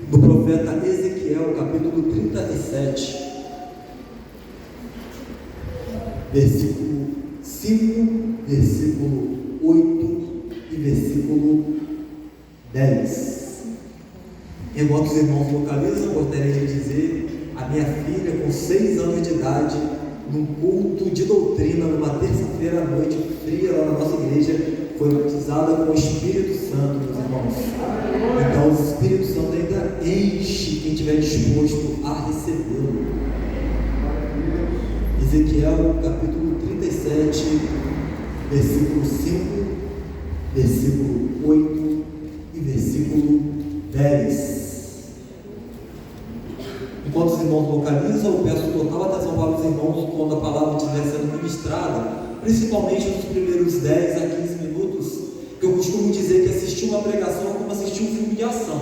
do profeta Ezequiel, capítulo 37, versículo 5, versículo 8 e versículo 10. Enquanto os irmãos localizam, gostaria de dizer: a minha filha, com 6 anos de idade, num culto de doutrina, numa terça-feira à noite fria lá na nossa igreja, foi batizada com o Espírito Santo, meus irmãos. Então o Espírito Santo ainda enche quem estiver disposto a recebê-lo. Ezequiel capítulo 37, versículo 5, versículo 8 e versículo 10. Enquanto os irmãos localizam, eu peço total atenção para os irmãos quando a palavra estiver sendo ministrada, principalmente nos primeiros 10 a 15 minutos, que eu costumo dizer que assistir uma pregação é como assistir um filme de ação.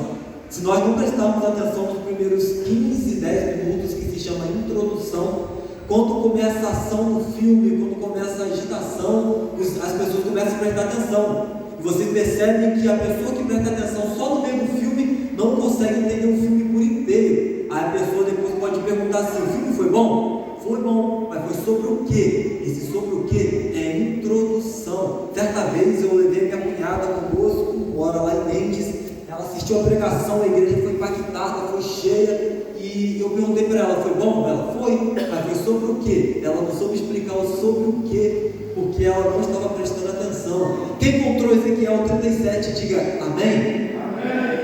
Se nós não prestarmos atenção nos primeiros 15, 10 minutos, que se chama introdução, quando começa a ação no filme, quando começa a agitação, as pessoas começam a prestar atenção. E vocês percebem que a pessoa que presta atenção só no meio do filme não consegue entender o filme por inteiro. Aí a pessoa depois pode perguntar assim: o filme foi bom? Foi bom, mas foi sobre o quê? Esse sobre o quê é introdução. Certa vez eu levei minha cunhada conosco, mora lá em Mendes. Ela assistiu a pregação, a igreja foi impactada, foi cheia. E eu perguntei para ela: foi bom? Ela foi, mas foi sobre o quê? Ela não soube explicar o sobre o quê, porque ela não estava prestando atenção. Quem encontrou Ezequiel 37, diga amém. Amém.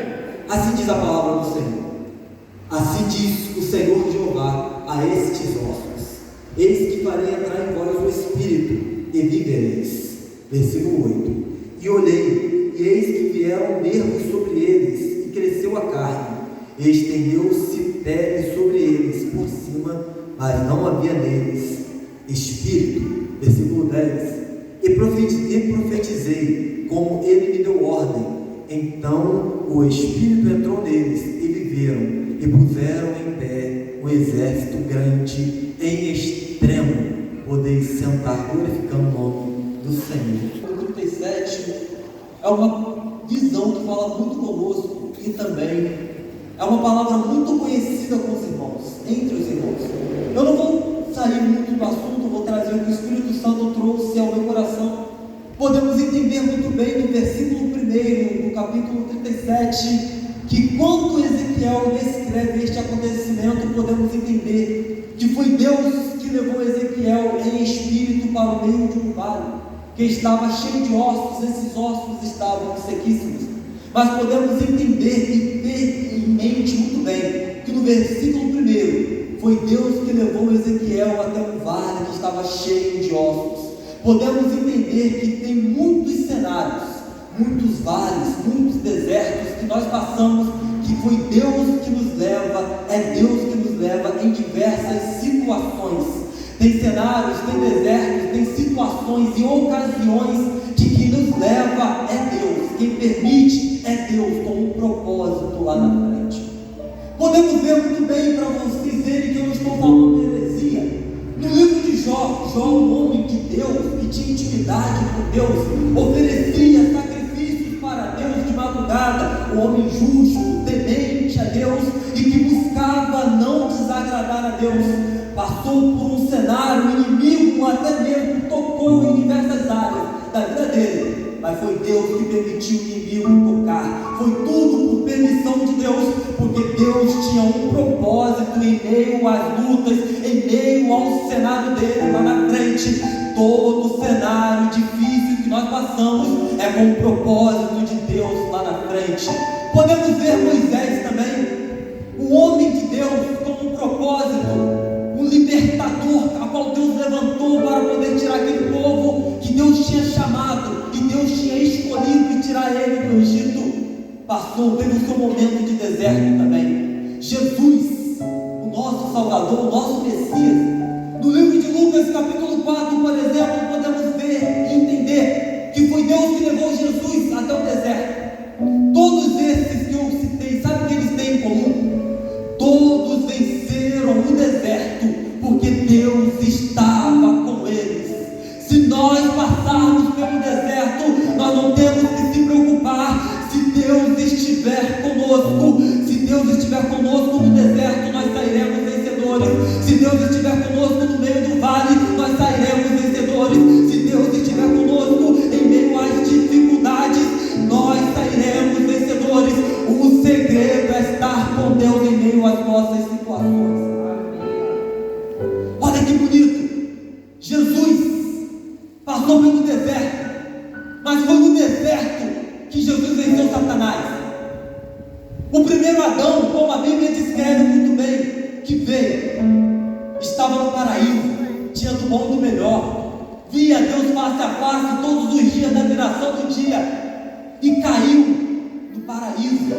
Assim diz a palavra do Senhor. Assim diz o Senhor Jeová a estes ossos: eis que farei entrar em vós o Espírito, e vivereis. Versículo 8. E olhei, e eis que vieram nervos sobre eles, e cresceu a carne, e estendeu-se pele sobre eles por cima, mas não havia neles Espírito. Versículo 10. E profetizei, como ele me deu ordem. Então o Espírito entrou neles, e viveram, e puseram em pé um exército grande em extremo. Podeis sentar, glorificando o nome do Senhor. O 37 é uma visão que fala muito conosco, e também é uma palavra muito conhecida com os irmãos, entre os irmãos. Eu não vou sair muito do assunto, vou trazer o que o Espírito Santo trouxe ao meu coração. Podemos entender muito bem no versículo 1 do capítulo 37, que quando Ezequiel descreve este acontecimento, podemos entender que foi Deus que levou Ezequiel em espírito para o meio de um vale, que estava cheio de ossos. Esses ossos estavam sequíssimos. Mas podemos entender e ter em mente muito bem que no versículo 1 foi Deus que levou Ezequiel até um vale que estava cheio de ossos. Podemos entender que tem muitos cenários, muitos vales, muitos desertos que nós passamos, que foi Deus que nos leva, é Deus que nos leva em diversas situações. Tem cenários, tem desertos, tem situações e ocasiões que quem nos leva é Deus, quem permite é Deus, com um propósito lá na frente. Podemos ver muito bem, para vocês verem que eu não estou falando heresia. No livro de Jó, um homem de Deus, que tinha intimidade com Deus, oferecia sacrifícios para Deus de madrugada, um homem justo, temente a Deus e que buscava não desagradar a Deus. Passou por um cenário inimigo, até mesmo tocou em diversas áreas da vida dele, mas foi Deus que permitiu o inimigo tocar. Foi tudo por permissão de Deus, porque Deus tinha um propósito em meio às lutas, em meio ao cenário dele lá na frente. Todo cenário difícil que nós passamos é com o propósito de Deus lá na frente. Podemos ver Moisés também, um homem de Deus com um propósito, um libertador, a qual Deus levantou para poder tirar aquele povo que Deus tinha chamado, que Deus tinha escolhido e tirar ele do Egito. Passou pelo seu momento de deserto também. Jesus, o nosso Salvador, o nosso Messias. No livro de Lucas, capítulo 4, por exemplo, podemos ver e entender que foi Deus que levou Jesus até o deserto. Todos esses que eu citei, sabe o que eles têm em comum? Todos venceram o deserto, porque Deus estava com eles. Se nós passarmos pelo deserto, nós não temos que se preocupar. Se Deus estiver conosco, se Deus estiver conosco no deserto, nós sairemos vencedores. Se Deus estiver conosco no meio do vale, nós sairemos vencedores. Se Deus estiver conosco em meio às dificuldades, nós sairemos vencedores. O segredo é estar com Deus em meio às nossas situações. Olha que bonito. Jesus passou pelo deserto, mas foi no deserto que Jesus venceu Satanás. O primeiro Adão, como a Bíblia descreve muito bem, que veio, estava no paraíso, tinha do bom e do melhor, via Deus face a face todos os dias da viração do dia, e caiu no paraíso.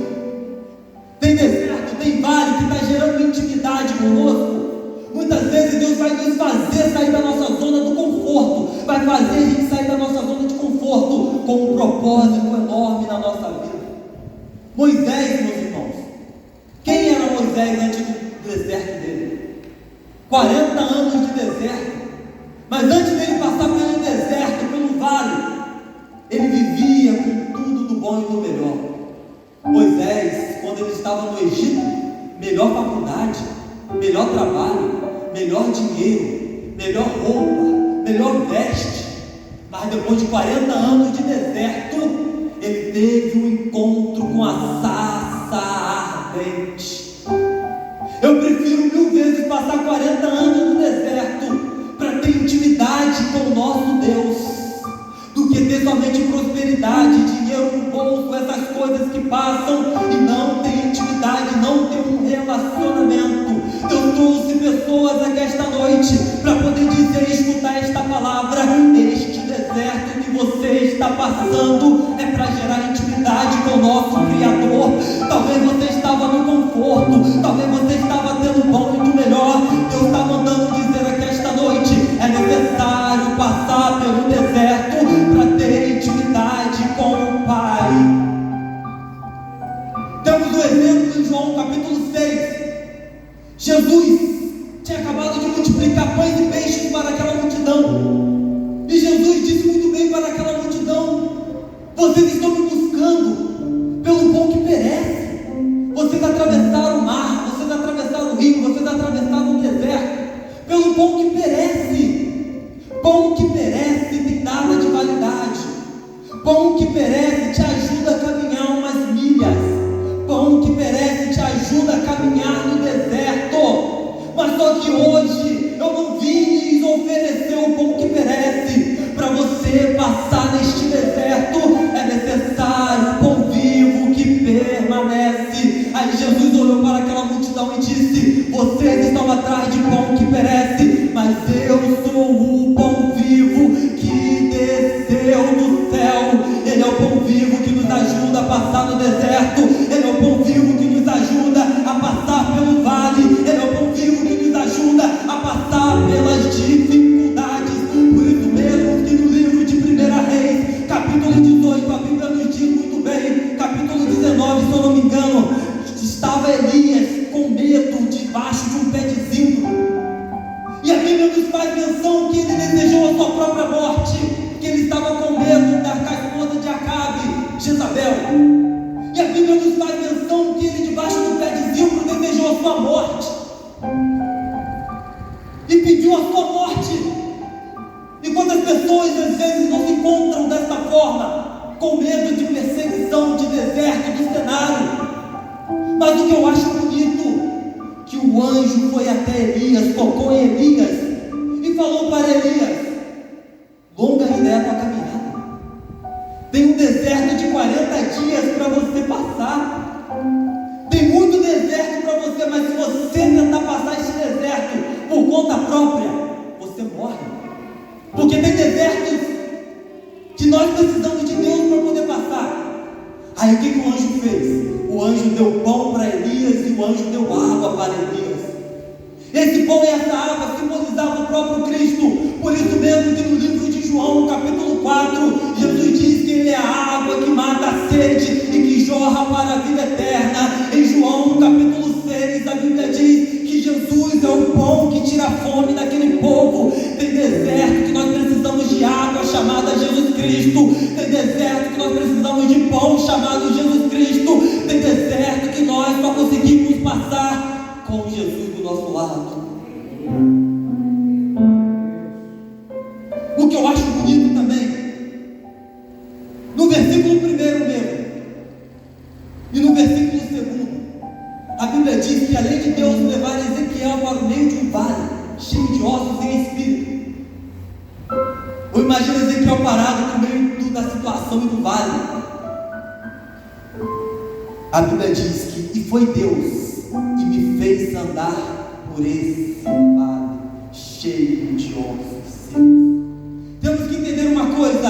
Tem deserto, tem vale que está gerando intimidade conosco. Muitas vezes Deus vai nos fazer sair da nossa zona do conforto, vai fazer a gente sair da nossa zona de conforto com um propósito enorme na nossa vida. Moisés, meus irmãos, quem era Moisés antes do deserto dele? 40 anos de deserto, mas antes dele passar pelo deserto, pelo vale, ele vivia com tudo do bom e do melhor. Moisés, quando ele estava no Egito, melhor faculdade, melhor trabalho, melhor dinheiro, melhor roupa, melhor veste, mas depois de 40 anos de deserto, ele teve um encontro com a sarça ardente. Eu prefiro 1000 vezes passar 40 anos no deserto para ter intimidade com o nosso Deus, do que ter somente prosperidade, dinheiro no bolso, essas coisas que passam e não ter intimidade, não ter um relacionamento. Eu trouxe pessoas aqui esta noite para poder dizer e escutar esta palavra. Este deserto que você está passando é para gerar intimidade com o nosso Criador. Talvez você estava no conforto, talvez você estava tendo o bom e do melhor. Deus está mandando dizer aqui esta noite: é necessário passar pelo deserto para ter intimidade com o Pai. Temos o exemplo em João capítulo 6. Jesus tinha acabado de multiplicar pães e peixes para aquela multidão, e Jesus disse muito bem para aquela multidão: vocês estão me buscando pelo pão que perece. Vocês atravessaram o mar, vocês atravessaram o rio, vocês atravessaram o deserto pelo pão que perece. Pão que perece tem data de validade. Pão que perece te ajuda a caminhar umas milhas. Pão que perece te ajuda a caminhar no deserto. Mas só que hoje eu não vim lhes oferecer o pão que perece. Para você passar neste deserto é necessário o pão vivo que permanece. Aí Jesus olhou para aquela multidão e disse: vocês estão atrás de pão que perece, mas eu sou o pão vivo que desceu do céu. Ele é o pão vivo que nos ajuda a passar no deserto. Ele é o pão vivo que nos ajuda a passar pelo vale. Ele é o pão vivo que nos ajuda a passar pelas dificuldades. Por isso mesmo que no livro de 1 Reis, capítulo 18, a Bíblia nos diz muito bem, capítulo 19, se eu não me engano, estava Elias com medo debaixo de um pé de zimbro. E a Bíblia nos faz menção que ele desejou a sua própria morte, que ele estava com medo da esposa de Acabe, Jezabel. E a Bíblia nos faz menção que ele debaixo do pé de zimbro desejou a sua morte e pediu a sua morte. E quando as pessoas às vezes não se encontram dessa forma, com medo de perseguição, de deserto, do cenário, mas o que eu acho bonito, que o anjo foi até Elias, tocou em Elias e falou para Elias: longa ainda é a tua caminhada, tem um deserto de 40 dias para você passar, tem muito deserto para você, mas se você tentar passar esse deserto por conta própria, você morre. Porque tem desertos que nós precisamos de Deus para poder passar. Aí o que o anjo fez? O anjo deu pão para Elias e o anjo deu água para Elias. Esse pão e essa água simbolizavam o próprio Cristo. Por isso mesmo que no livro de João, capítulo 4, Jesus diz que Ele é a água que mata a sede e que jorra para a vida eterna. Em João, capítulo 6, a Bíblia diz que Jesus é o pão que tira a fome daquele povo. Tem deserto que nós precisamos de água chamada Jesus Cristo. Tem deserto que nós precisamos de pão chamado Jesus Cristo. Tem deserto que nós só conseguimos com Jesus do nosso lado. O que eu acho bonito também, no versículo 1 mesmo, e no versículo 2, a Bíblia diz que além de Deus levar Ezequiel para o meio de um vale, cheio de ossos e espírito, eu imagino Ezequiel parado no meio da situação e do vale. A Bíblia diz que, e foi Deus que me fez andar por esse vale, cheio de ossos secos. Temos que entender uma coisa,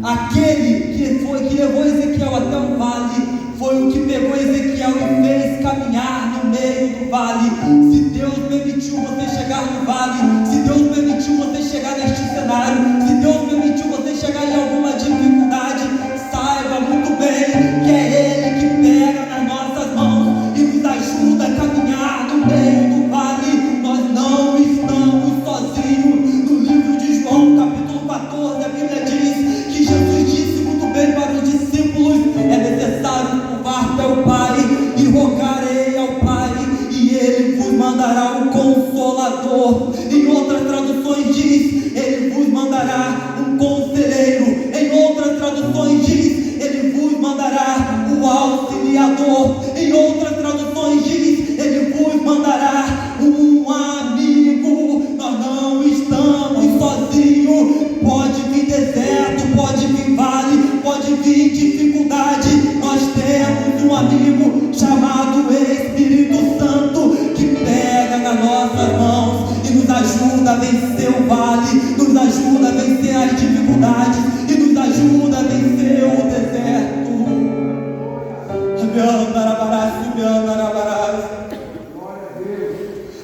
aquele que levou Ezequiel até o vale, foi o que pegou Ezequiel e fez caminhar no meio do vale. Se Deus permitiu você chegar no vale, se Deus permitiu você chegar neste cenário, se Deus permitiu você chegar em alguma dificuldade, saiba muito bem que é Ele que pega nas nossas mãos e nos ajuda a caminhar no meio do vale. Nós não estamos sozinhos. No livro de João, capítulo 14, a Bíblia diz que Jesus disse muito bem para os discípulos: é necessário curvar até o Pai e rogarei ao Pai, e Ele vos mandará um Consolador. Em outras traduções diz: Ele vos mandará um Conselheiro. Em outras traduções diz: Ele vos mandará o Auxiliador. Em outras traduções diz: Ele vos mandará um amigo. Nós não estamos sozinhos. Pode vir deserto, pode vir vale, pode vir dificuldade, nós temos um amigo chamado Espírito Santo, que pega nas nossas mãos e nos ajuda a vencer o vale, nos ajuda a vencer as dificuldades e nos ajuda a vencer o deserto.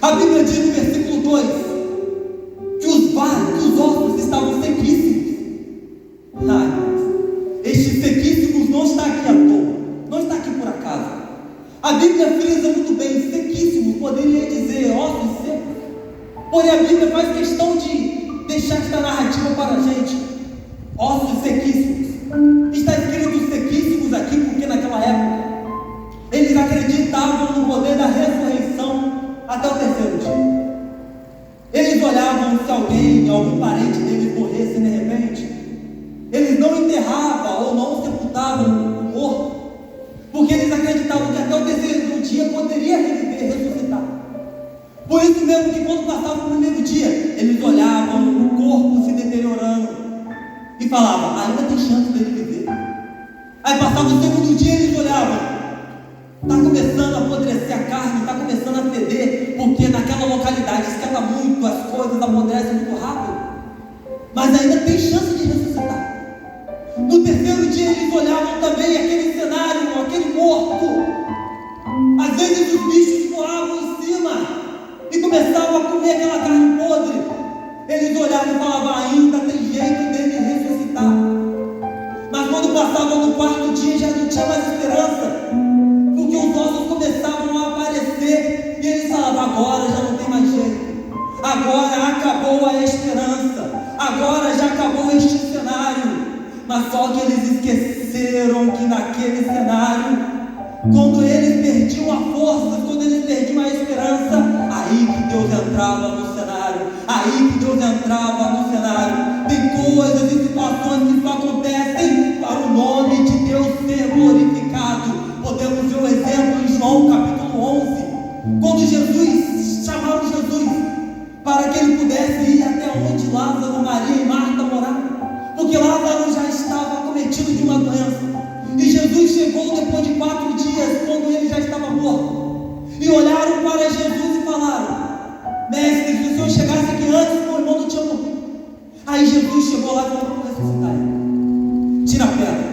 A Bíblia diz no versículo 2 que os vales, que os ossos estavam sequíssimos. Estes sequíssimos não está aqui à toa, não está aqui por acaso. A Bíblia frisa muito bem: sequíssimos, poderia dizer ossos secos. Porém, a Bíblia faz questão de deixar esta narrativa para a gente: ossos sequíssimos. Está escrito sequíssimos aqui porque naquela época eles acreditavam no poder da ressurreição até o terceiro dia. Eles olhavam se alguém, algum parente deles morresse de repente, eles não enterravam ou não sepultavam o morto, porque eles acreditavam que até o terceiro dia poderia reviver, ressuscitar. Por isso mesmo que quando passava o primeiro dia, eles olhavam o corpo se deteriorando e falavam: ainda tem chance dele viver. Aí passava o segundo dia, eles olhavam: está começando a apodrecer a carne, está começando a feder, porque naquela localidade esquenta muito, as coisas apodrecem muito rápido, mas ainda tem chance de ressuscitar. No terceiro dia eles olhavam também aquele cenário, aquele morto. Às vezes os bichos voavam em cima e começavam a comer aquela carne podre. Eles olhavam e falavam: ainda tem jeito dele ressuscitar. Mas quando passavam no quarto dia já não tinha mais esperança, porque os ossos começavam a aparecer e eles falavam: agora já não tem mais jeito, agora acabou a esperança, agora já acabou este cenário. Mas só que eles esqueceram que naquele cenário, quando eles perdiam a força, quando eles perdiam a esperança, aí que Deus entrava no cenário, aí que Deus entrava no cenário. Tem coisas e situações que só acontecem para o nome de Deus ser glorificado. Podemos ver o exemplo em João capítulo 11, quando Jesus, chamaram Jesus para que ele pudesse ir até onde Lázaro, Maria e Marta moravam, porque Lázaro já estava acometido de uma doença, e Jesus chegou depois de 4 dias, quando ele já estava morto, e olharam para Jesus e falaram: mestre, se o Senhor chegasse aqui antes, meu irmão não tinha morrido. Aí Jesus chegou lá e falou: vamos ressuscitar ele, tira a pedra.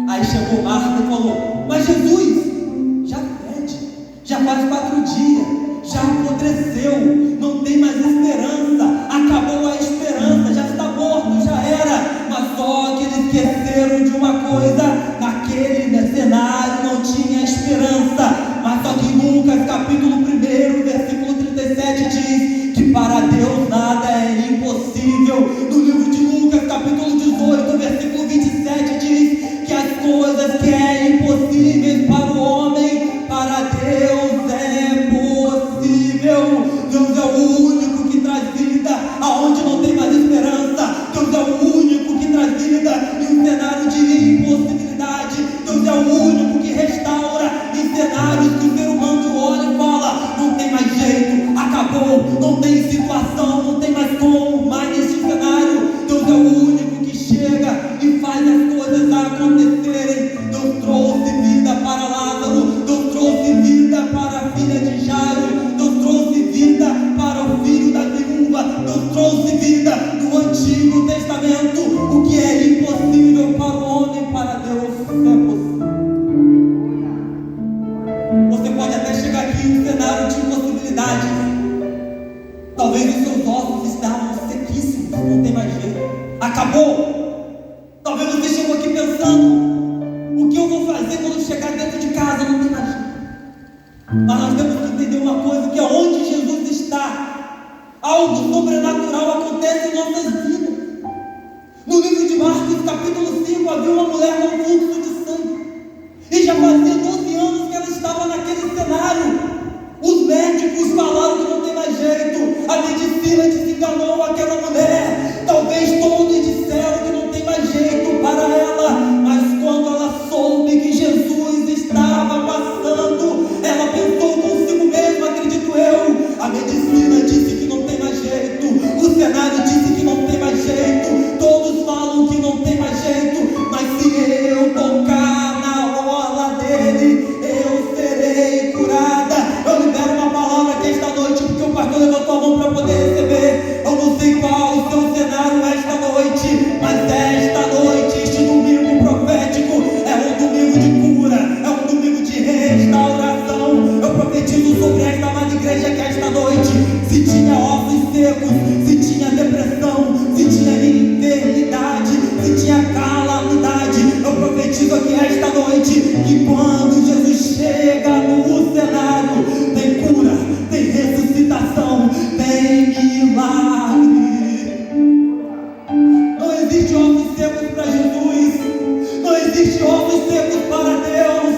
Aí chegou Marta e falou: mas Jesus, já fede, já faz 4 dias, já apodreceu, não tem mais esperança, acabou a esperança, já está morto, já era. Mas só que eles esqueceram de uma coisa: naquele cenário não tinha esperança. Mas só que Lucas capítulo 1, versículo 37 diz que para Deus nada é impossível. No livro de Lucas capítulo 18, versículo 27 diz que as coisas que é impossíveis para o homem, para Deus é possível. Você pode até chegar aqui em um cenário de impossibilidade. Talvez os seus ossos estavam sequíssimos, não tem mais jeito. Acabou. Talvez você chegou aqui pensando: o que eu vou fazer quando chegar dentro de casa? Não tem mais jeito. Mas nós temos que entender uma coisa: que onde Jesus está, algo sobrenatural acontece em nossas vidas. No livro de Marcos, capítulo 5, havia uma mulher com fluxo de sangue, e já fazia 12 anos que ela estava naquele cenário. Os médicos falaram que não tem mais jeito, a medicina desenganou aquela mulher. Talvez todos disseram que não tem mais jeito para ela, mas quando ela soube que Jesus estava passando, ela pensou consigo mesma: acredito eu, a medicina disse que não tem mais jeito, o cenário disse que não tem mais jeito, todos falam que não tem mais jeito, mas se eu tocar na orla dele, eu serei curada. Eu libero uma palavra aqui esta noite, porque o pastor levantou a mão para poder receber. Eu não sei qual o seu cenário esta noite, mas esta noite, este domingo profético, é um domingo de cura, é um domingo de restauração. Eu profetizo sobre esta amada igreja que esta noite, se tinha ossos secos, se tinha depressão, se tinha enfermidade, se tinha calamidade, eu profetizo aqui esta noite que quando Jesus chega no cenário, tem cura, tem ressuscitação, tem milagre. Não existe ossos secos para Jesus, não existe ossos secos para Deus.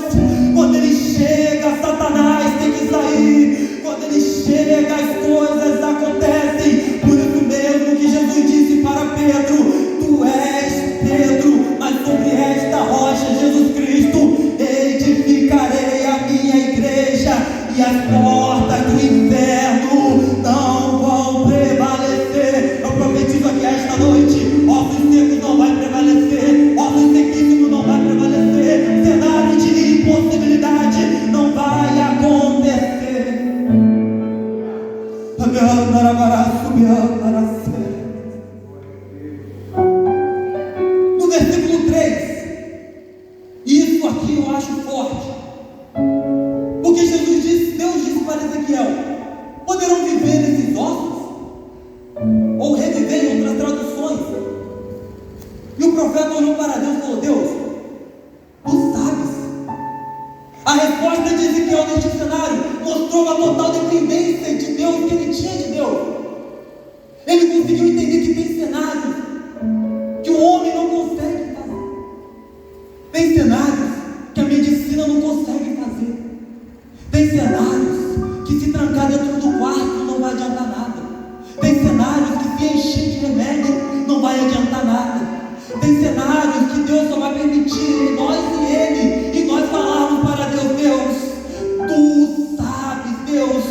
Quando Ele chega, Satanás tem que sair. Quando Ele chega, as coisas acontecem. Por isso mesmo que Jesus disse para Pedro: tu és Pedro, mas sobre esta rocha, Jesus Cristo, edificarei a minha igreja, e as portas do inferno não vão prevalecer. Eu profetizo aqui esta noite: ossos secos não vai prevalecer, ossos sequíssimos não vai prevalecer, cenário de impossibilidade não vai acontecer. No versículo 3, isso aqui eu acho forte, porque Jesus disse, Deus disse para Ezequiel: poderão viver esses ossos? Ou reviver em outras traduções. E o profeta olhou para Deus e falou: Deus, tu sabes. A resposta de Ezequiel neste cenário mostrou uma total dependência de Deus, que ele tinha de Deus. Ele conseguiu entender que tem cenários que o homem não consegue fazer. Tem cenários que a medicina não consegue fazer. Tem cenários que se trancar dentro do quarto não vai adiantar nada. Tem cenários que se encher de remédio não vai adiantar nada. Tem cenários que Deus só vai permitir nós e Ele, e nós falarmos para Deus: Deus, tu sabes, Deus,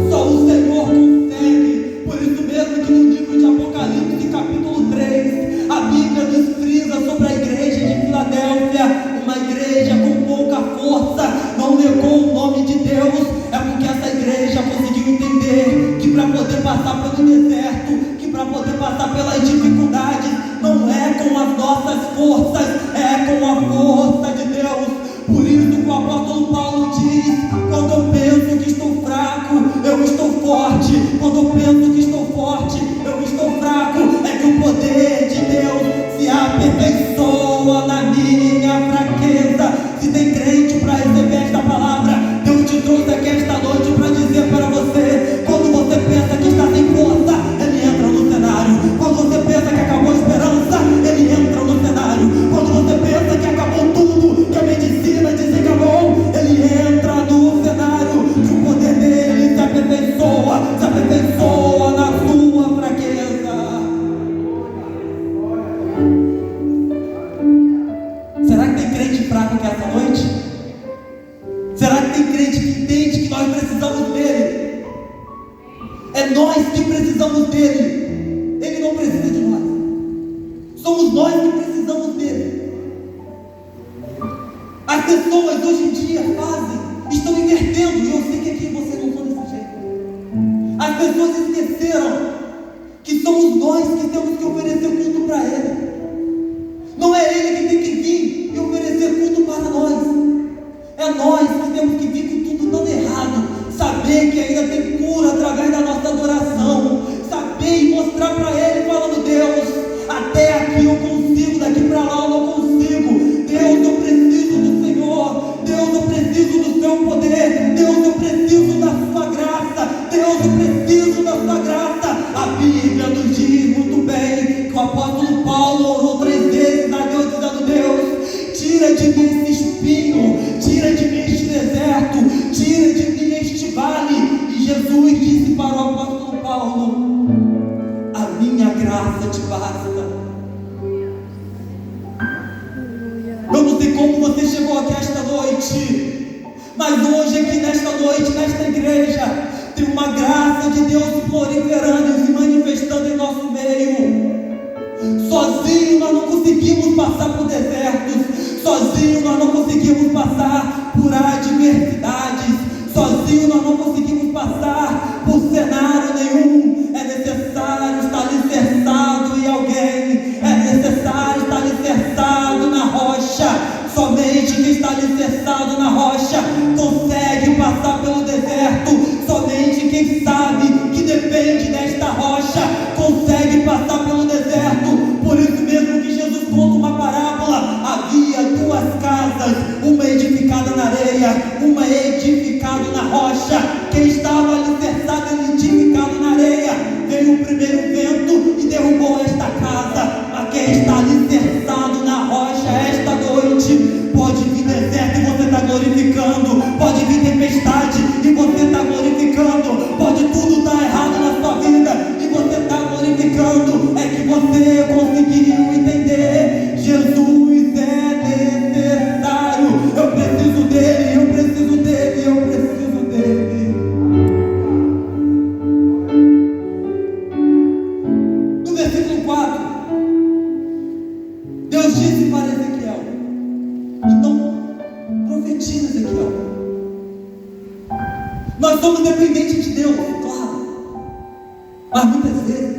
só o Senhor consegue. Por isso mesmo que no livro de Apocalipse, capítulo 3, a Bíblia nos frisa sobre a igreja de Filadélfia, uma igreja com pouca força, não negou o nome de Deus. É porque essa igreja conseguiu entender que para poder passar pelo deserto, que para poder passar pelas dificuldades, não é com as nossas forças, é com a força de Deus. Por isso que o apóstolo Paulo diz: quando eu penso que estou fraco, eu estou forte. Quando eu penso que estou forte, eu estou fraco. É que o poder de Deus se aperfeiçoa na minha fraqueza. Se tem crente para receber esta palavra, Deus te trouxe aqui esta noite para dizer para você: quando você pensa que está sem força, Ele entra no cenário. Quando você pensa que acabou a esperança, Ele entra no cenário. Quando você pensa que acabou tudo, que a medicina desenganou, Ele entra no cenário. Que o poder dele se aperfeiçoa na sua fraqueza. Será que tem crente fraco aqui essa noite? Será que tem crente que entende que nós precisamos dele? É nós que precisamos dele. Ele não precisa de nós. Somos nós que precisamos dele. As pessoas hoje em dia estão invertendo, e eu sei que aqui vocês não são desse jeito. As pessoas esqueceram que somos nós que temos que oferecer culto para Ele. Não é Ele que tem que vir e oferecer culto para nós. É nós que temos que vir com tudo Jesus disse para o apóstolo Paulo: a minha graça te basta. Eu não sei como você chegou aqui esta noite, mas hoje aqui nesta noite, nesta igreja, tem uma graça de Deus proliferando e se manifestando em nosso meio. Sozinho nós não conseguimos passar por desertos, sozinho nós não conseguimos passar por adversidades, sozinho nós não conseguimos passar por cenário nenhum. É necessário estar alicerçado em alguém, é necessário estar alicerçado na rocha. Somente quem está alicerçado na rocha consegue passar pelo deserto. Somente quem sabe que depende desta rocha consegue passar pelo deserto. Por isso mesmo que Jesus conta uma parábola: havia duas casas, uma edificada na areia, uma edificada na rocha. Quem estava alicerçado e edificado na areia, veio o primeiro vento e derrubou esta casa. Mas quem está alicerçado na rocha esta noite, pode vir deserto e você está glorificando, pode vir tempestade e você está glorificando, pode tudo estar errado na sua vida e você está glorificando. É que você conseguiu entender: Jesus é necessário. Eu preciso dele, eu preciso dele, eu preciso dele. No versículo 4, Deus disse para Ezequiel: então profetiza, Ezequiel. Nós somos dependentes de Deus, claro, mas muitas vezes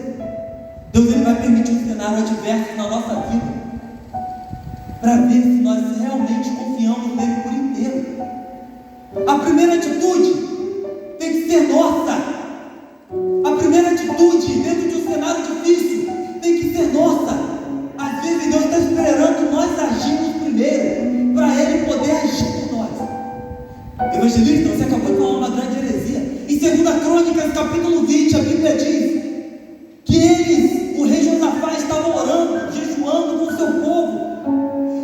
Deus ele vai permitir um cenário adverso na nossa vida para ver se nós realmente confiamos nele por inteiro. A primeira atitude tem que ser nossa. A primeira atitude dentro de um cenário difícil tem que ser nossa. Às vezes Deus está esperando nós agirmos primeiro para ele poder agir por nós. Evangelista, você acabou de falar uma grande heresia. Em 2 Crônicas, capítulo 20, a Bíblia diz que eles, o rei Josafá, estava orando, jejuando com o seu povo,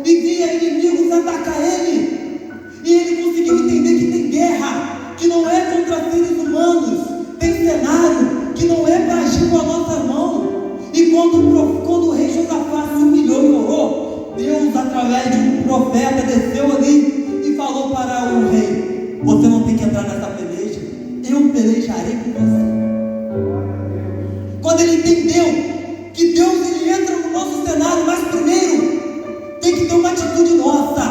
e via inimigos atacar ele, e ele conseguiu entender que tem guerra, que não é contra seres humanos, tem cenário que não é para agir com a nossa mão. E quando o rei Josafá se humilhou e orou, Deus, através de um profeta, desceu ali e falou para o rei: você não tem que entrar nessa peleja, eu pelejarei com você. Quando ele entendeu que Deus ele entra no nosso cenário, mas primeiro tem que ter uma atitude nossa.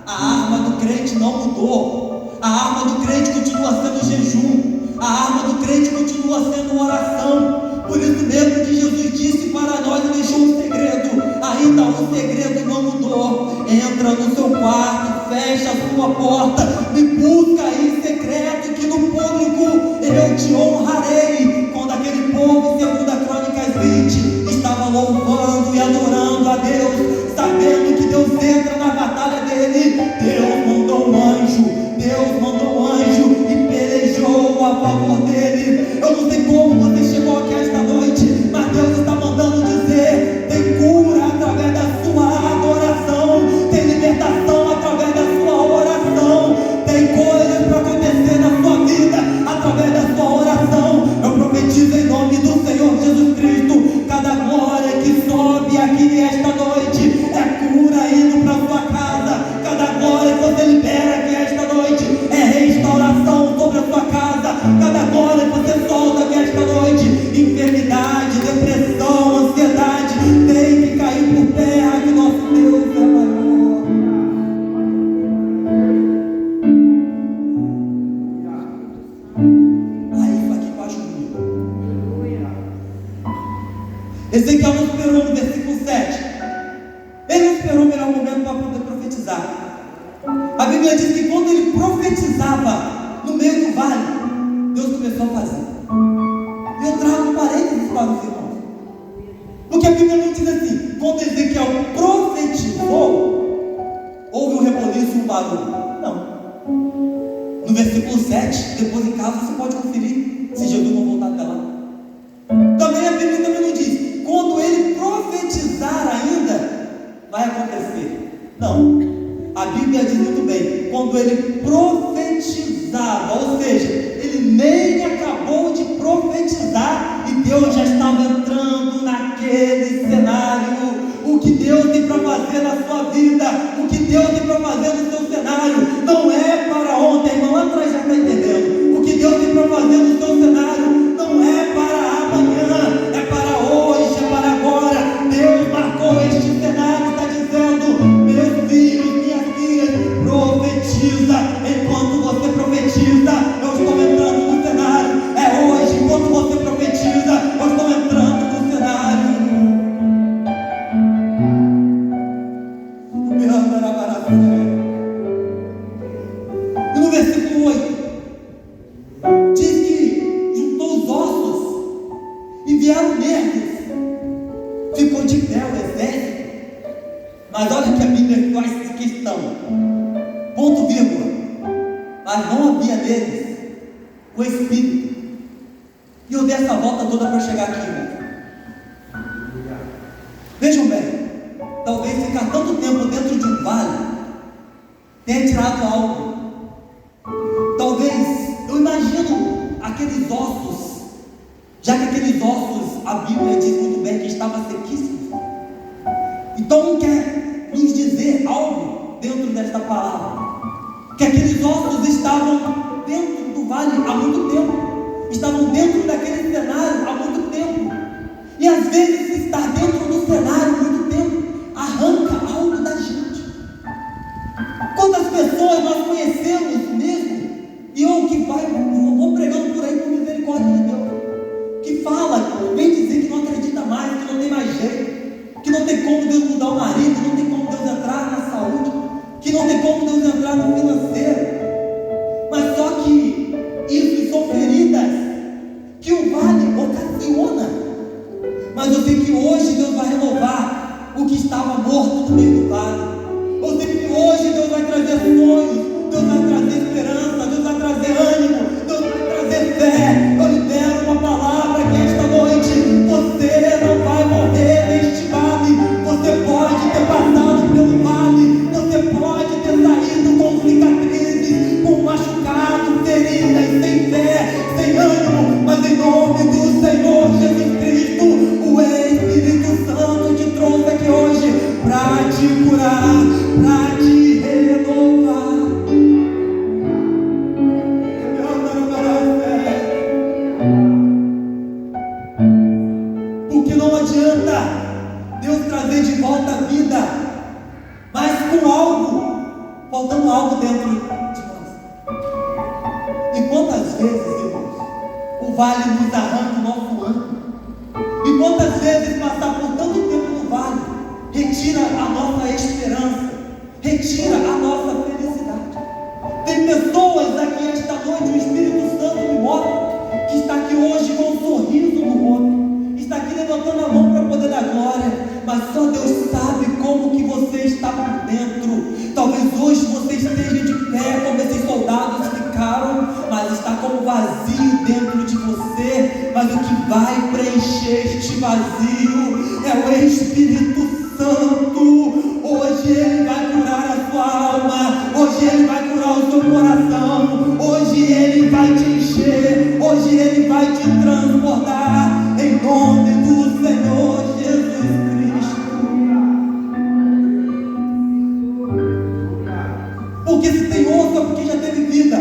A arma do crente não mudou, a arma do crente continua sendo jejum, a arma do crente continua sendo oração. Por isso mesmo que Jesus disse para nós e deixou um segredo: ainda o segredo não mudou. Entra no seu quarto, fecha a sua porta, me busca aí em secreto, que no público eu te honrarei. Quando aquele povo, em 2 Crônicas 20, estava louvando e adorando a Deus, sabendo que Deus entra na batalha dele, Deus mandou um anjo e pelejou a favor dele. Eu não sei como você chegou aqui esta noite, mas Deus está mandando dizer: tem cura através da sua adoração, tem libertação através da sua oração, tem coisas para acontecer na sua vida através da sua oração. Eu profetizo em nome do Senhor Jesus Cristo: cada glória que sobe aqui esta noite é cura indo para sua casa. Cada glória que você libera aqui esta noite é restauração sobre a sua casa. Cada glória que você solta aqui esta noite, enfermidade, depressão, ansiedade, tem que cair por terra, que nosso Deus é maior. Aí isso aqui embaixo comigo. Ezequiel não esperou no versículo 7. Ele não esperou o melhor momento para poder profetizar. A Bíblia diz que quando ele profetizava no meio do vale, Deus começou a fazer. E eu trago um parênteses para os irmãos, porque a Bíblia não diz assim: quando Ezequiel profetizou, houve um reboliço e um barulho. Não. No versículo 7, depois em casa você pode conferir, se Jesus não voltar até lá. Também a Bíblia também não diz: quando ele profetizar ainda, vai acontecer. Não. A Bíblia diz muito bem: quando ele profetizava, ou seja, ele nem acabou Deus tem para fazer na sua vida, o que Deus tem para fazer no seu cenário, não é para ontem, irmão, lá atrás já está entendendo. O que Deus tem para fazer no seu cenário não é para amanhã, é para hoje, é para agora. Deus marcou este cenário, está dizendo: meus filhos, minhas filhas, profetiza. Enquanto você profetiza, eu estou entrando no cenário. É hoje, enquanto você profetiza, eu estou entrando no cenário. E no versículo 8 diz que juntou os ossos e vieram nervos, ficou de pé o exército. Mas olha que a Bíblia faz questão, ponto vírgula, mas não havia neles o Espírito. E eu dei essa volta toda para chegar aqui, irmão. Vejam bem, talvez ficar tanto tempo dentro de um vale tenha tirado algo. Talvez, eu imagino aqueles ossos, já que aqueles ossos, a Bíblia diz muito bem que estavam sequíssimos. Então quer nos dizer algo dentro desta palavra, que aqueles ossos estavam dentro do vale há muito tempo, estavam dentro daquele cenário há muito tempo. E às vezes estar dentro do cenário há muito tempo arranca algo da gente. Quantas pessoas nós conhecemos mesmo, e eu que vou pregando por aí com misericórdia de Deus, que fala, vem dizer que não acredita mais, que não tem mais jeito, que não tem como Deus mudar o marido, que não tem como Deus entrar na saúde, que não tem como Deus entrar no financeiro. Mas só que isso são feridas que o vale ocasiona. Mas eu sei que hoje Deus vai renovar o que estava morto no meio do vale. Eu sei que hoje Deus vai trazer sonhos, Deus vai trazer esperança, Deus vai trazer ânimo, Deus vai trazer fé. Eu libero uma palavra que esta noite você não vai morrer neste vale. Você pode ter passado pelo vale, você pode ter saído com cicatrizes, com machucados, feridas, sem fé, sem ânimo, mas em nome do Senhor Jesus Cristo, o Espírito Santo te trouxe aqui hoje para te curar, para te renovar. Porque não adianta Deus trazer de volta a vida, mas com algo, faltando algo dentro de nós. E quantas vezes, irmãos, o vale nos arranca o nosso ânimo? E quantas vezes passar por tanto tempo no vale retira a nossa esperança, retira a nossa felicidade? Tem pessoas aqui esta noite, o Espírito Santo me mostra, que está aqui hoje com um sorriso no rosto, está aqui levantando a mão para poder dar glória, mas só Deus sabe como que você está por dentro. Talvez hoje você esteja de pé como esses soldados ficaram, mas está como vazio dentro de você. Mas o que vai preencher este vazio é o Espírito Santo. Hoje Ele vai curar a sua alma, hoje Ele vai curar o seu coração, hoje Ele vai te encher, hoje Ele vai te transportar, em nome do Senhor Jesus Cristo. Porque se tem osso é porque já teve vida.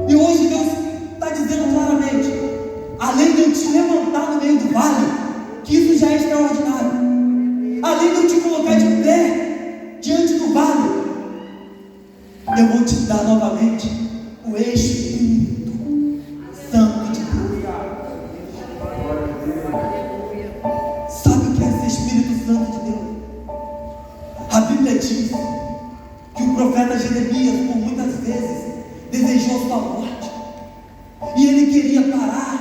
E hoje Deus está dizendo claramente, além de eu te levantar no meio do vale, que isso já é extraordinário, além de eu te colocar de pé diante do vale, eu vou te dar novamente o Espírito Santo de Deus. Sabe o que é esse Espírito Santo de Deus? A Bíblia diz que o profeta Jeremias, por muitas vezes, desejou sua morte, e ele queria parar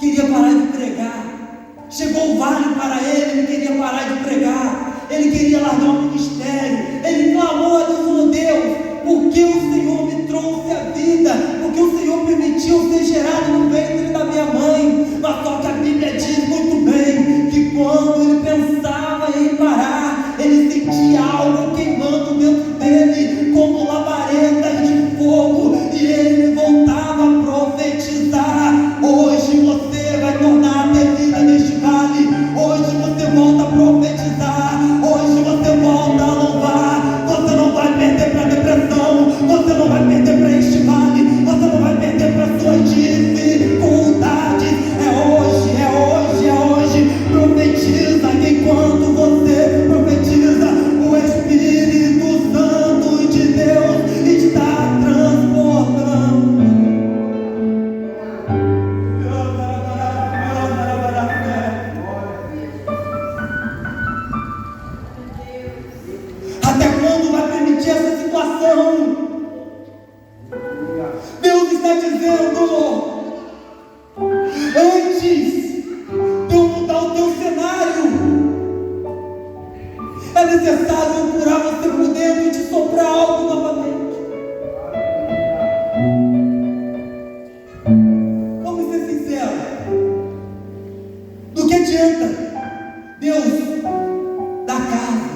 de pregar. Chegou o vale para ele queria parar de pregar, ele queria largar o ministério. Ele clamou a Deus, falou: Deus, porque o Senhor me trouxe a vida, porque o Senhor permitiu ser gerado no ventre da minha mãe. Mas só que a Bíblia diz muito bem que quando ele pensava em parar, ele sentia algo queimando dentro dele, como labaredas de fogo, e ele voltava a profetizar: hoje você vai tornar a ter vida neste vale, hoje você está dizendo: antes de eu mudar o teu cenário, é necessário eu curar você por dentro e te soprar algo novamente. Vamos ser sinceros. Do que adianta Deus dar casa,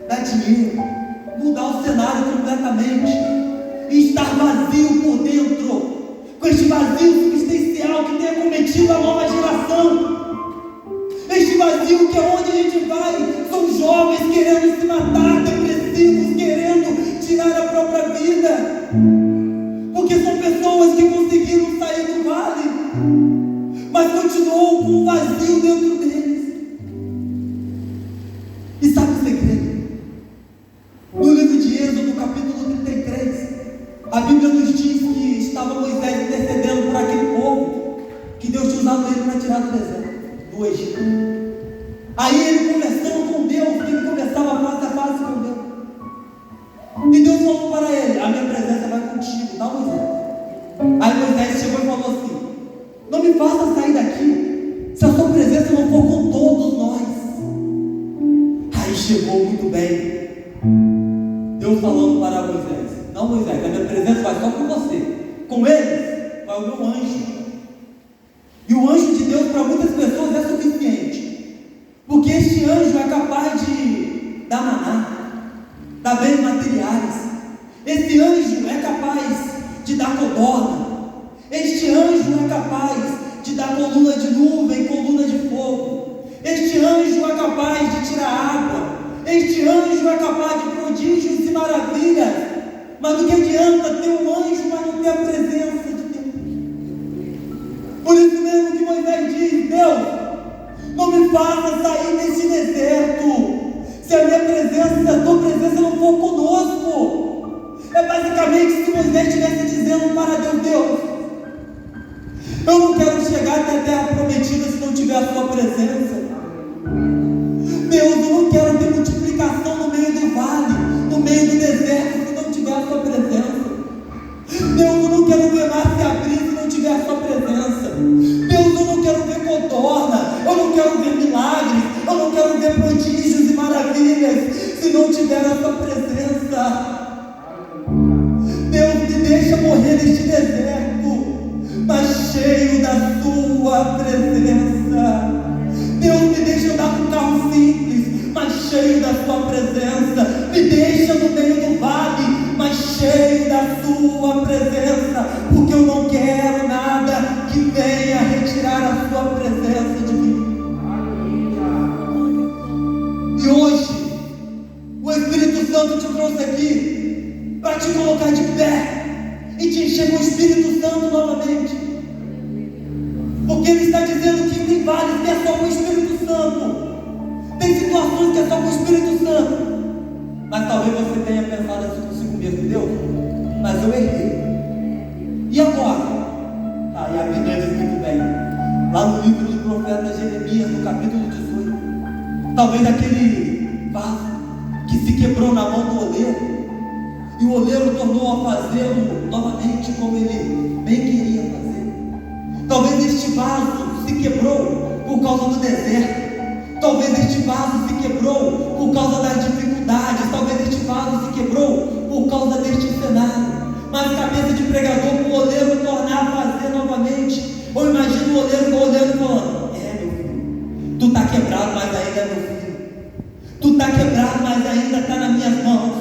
dar dinheiro, mudar o cenário completamente e estar vazio por dentro, com este vazio subsistencial que tem acometido a nova geração? Este vazio que é onde a gente vai, são jovens querendo se matar, depressivos, querendo tirar a própria vida, porque são pessoas que conseguiram sair do vale, mas continuam com um vazio dentro deles. E sabe o segredo? No livro de Êxodo, capítulo 33, a Bíblia nos diz que estava Moisés intercedendo por aquele povo, que Deus tinha usado ele para tirar do deserto, do Egito. Aí ele conversando com Deus, que ele conversava face a face com Deus, e Deus falou para ele: a minha presença vai contigo, tá, Moisés? Aí Moisés chegou e falou assim: não me faça sair daqui se a sua presença não for com todos nós. Aí chegou muito bem Deus falando para Moisés: não, Moisés, a minha presença vai só com você, com eles vai o meu anjo. E o anjo de Deus para muitas pessoas é suficiente, porque este anjo é capaz de dar maná, dar bens materiais. Esse anjo é capaz de dar codorna. Este anjo é capaz de dar coluna de nuvem, coluna de fogo. Este anjo é capaz de tirar água. Este anjo é capaz de prodígios e maravilhas. Mas do que adianta ter um anjo, mas não ter a presença de Deus? Por isso mesmo que Moisés diz: Deus, não me faça sair desse deserto se a minha presença, se a tua presença não for conosco. É basicamente se Moisés estivesse dizendo para Deus: Deus, eu não quero chegar até a terra prometida se não tiver a sua presença. Deus, eu não quero ter multiplicação no meio do vale, no meio do deserto, se não tiver a sua presença. Deus, eu não quero ver mar se abrir se não tiver a sua presença. Deus, eu não quero ver codorna, eu não quero ver milagres, eu não quero ver prodígios e maravilhas se não tiver a sua presença. Deus, me deixa morrer neste deserto, mas cheio da sua presença. Deus, me deixa andar com um carro simples, mas cheio da sua presença. Me deixa no meio do vale, mas cheio da sua presença, porque eu não quero nada que venha retirar a sua presença de mim. E hoje o Espírito Santo te trouxe aqui para te colocar de pé e te encher com o Espírito Santo novamente, porque Ele está dizendo que tem vales que é só com o Espírito Santo, tem situações que é só com o Espírito Santo. Mas talvez você tenha pensado assim consigo mesmo: Deus, mas eu errei, e agora? E a Bíblia diz muito bem, lá no livro do profeta Jeremias, no capítulo 18, talvez aquele vaso que se quebrou na mão do oleiro, e o oleiro tornou a fazê-lo novamente como ele bem queria fazer. Talvez este vaso se quebrou por causa do deserto. Talvez este vaso se quebrou por causa das dificuldades. Talvez este vaso se quebrou por causa deste cenário. Mas cabeça de pregador, para o oleiro tornar a fazer novamente. Ou imagina o oleiro falando: meu filho, tu está quebrado, mas ainda é meu filho. Tu está quebrado, mas ainda está nas minhas mãos.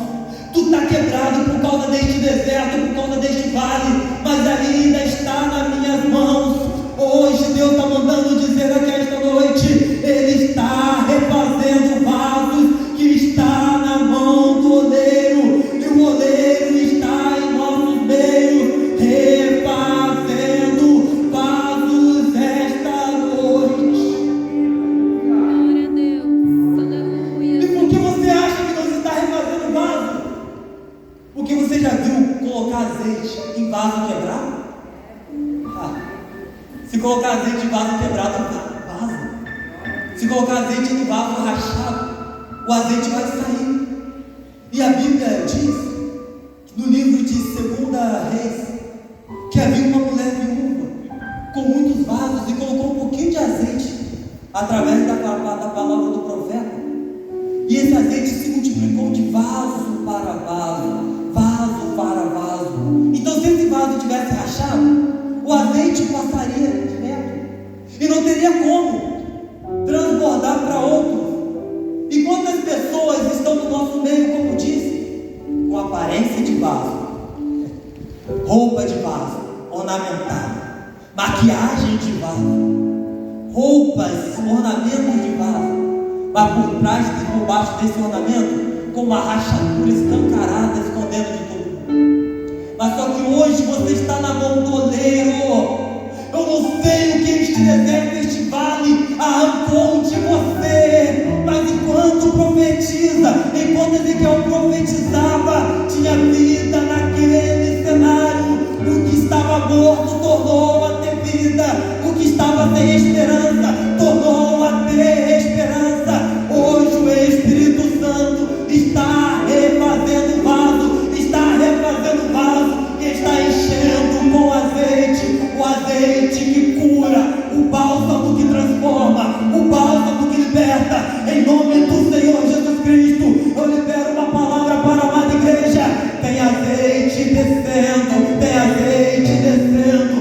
Tu está quebrado por causa deste deserto, por causa deste vale, mas ainda está nas minhas mãos. Hoje Deus está mandando dizer aqui esta noite: Ele está refazendo vasos que está na mão do oleiro, e o oleiro está em nossos meios, refazendo vasos esta noite. Glória a Deus, aleluia. E por que você acha que Deus está refazendo vaso? Porque você já viu colocar azeite em vaso quebrado? Se colocar azeite em vaso quebrado, vaza. Se colocar azeite em vaso rachado, o azeite vai sair. E a Bíblia diz, no livro de 2 Reis, que havia através da palavra do profeta. E esse azeite se multiplicou de vaso para vaso, vaso para vaso. Então, se esse vaso tivesse rachado, o azeite passaria direto e não teria como transbordar para outros. E quantas pessoas estão no nosso meio, como disse, com aparência de vaso, roupa de vaso, ornamentada, maquiagem de vaso, roupas, ornamentos de vaso, mas por trás e por baixo desse ornamento, com uma rachadura escancarada, escondendo de todo mundo. Mas só que hoje você está na mão do oleiro. Eu não sei o que este deserto, este vale arrancou de você, mas enquanto profetiza, enquanto Ezequiel profetizava, tinha vida naquele cenário. O que estava morto tornou a ter vida, o que estava sem esperança tornou a ter esperança. Hoje o Espírito Santo está refazendo o vaso, e está enchendo com azeite, o azeite que cura, o bálsamo que transforma, o bálsamo que liberta. Em nome do Senhor Jesus Cristo, eu libero uma palavra para a amada igreja. Tem azeite descendo, tem azeite descendo.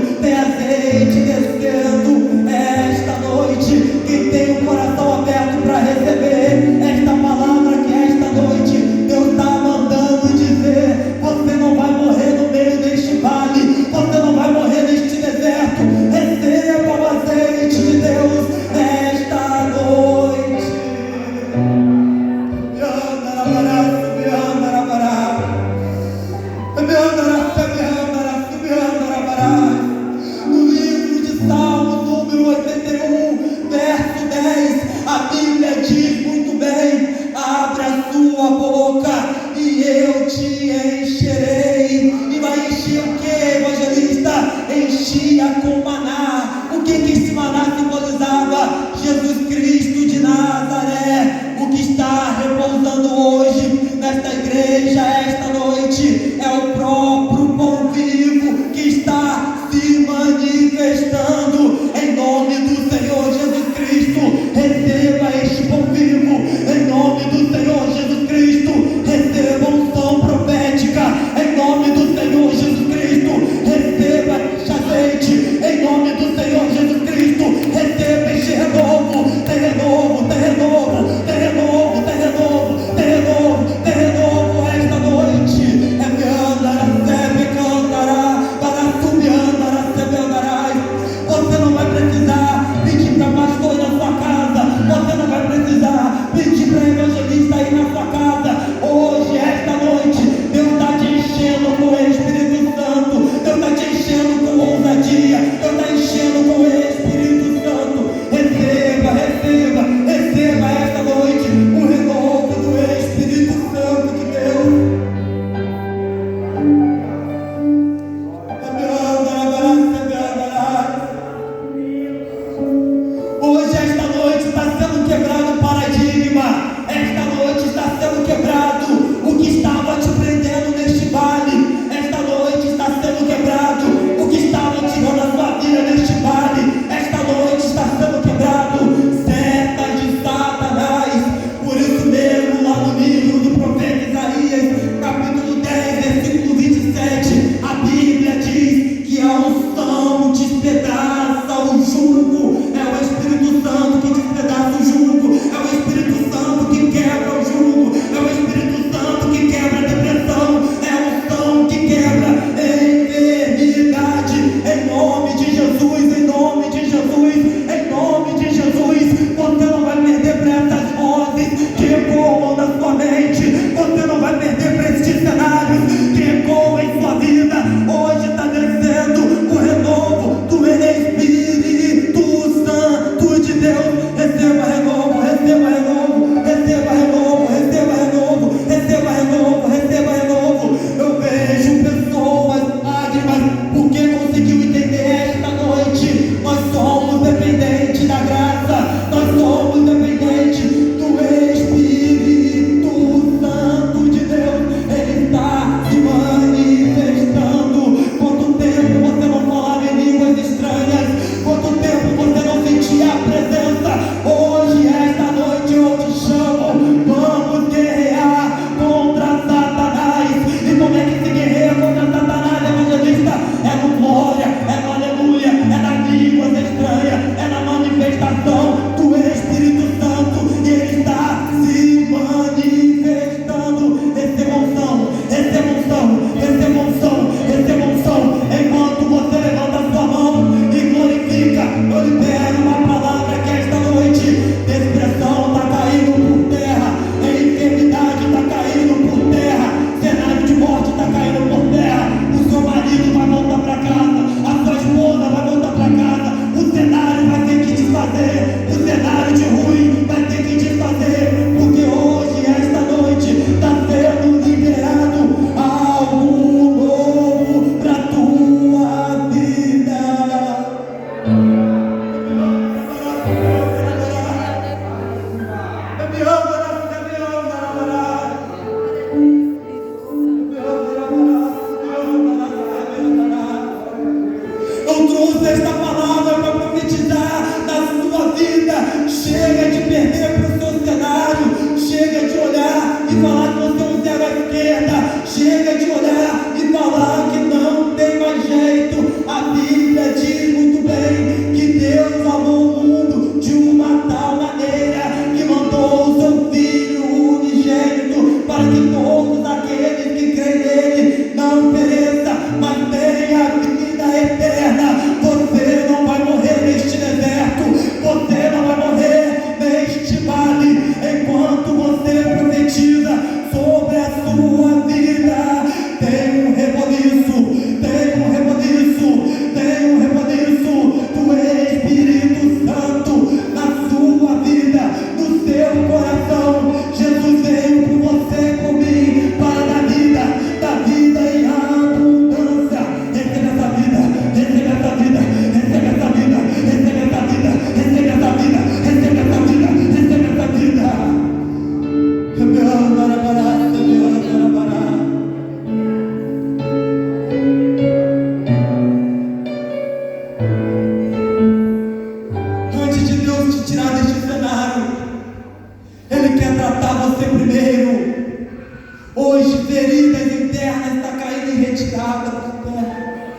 quebrada por terra.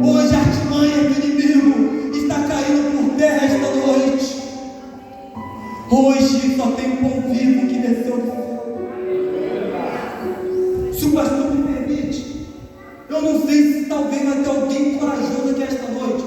Hoje a artimanha do inimigo está caindo por terra esta noite. Hoje só tem um pão vivo que desceu do céu. Se o pastor me permite, eu não sei se talvez vai ter alguém corajoso aqui esta noite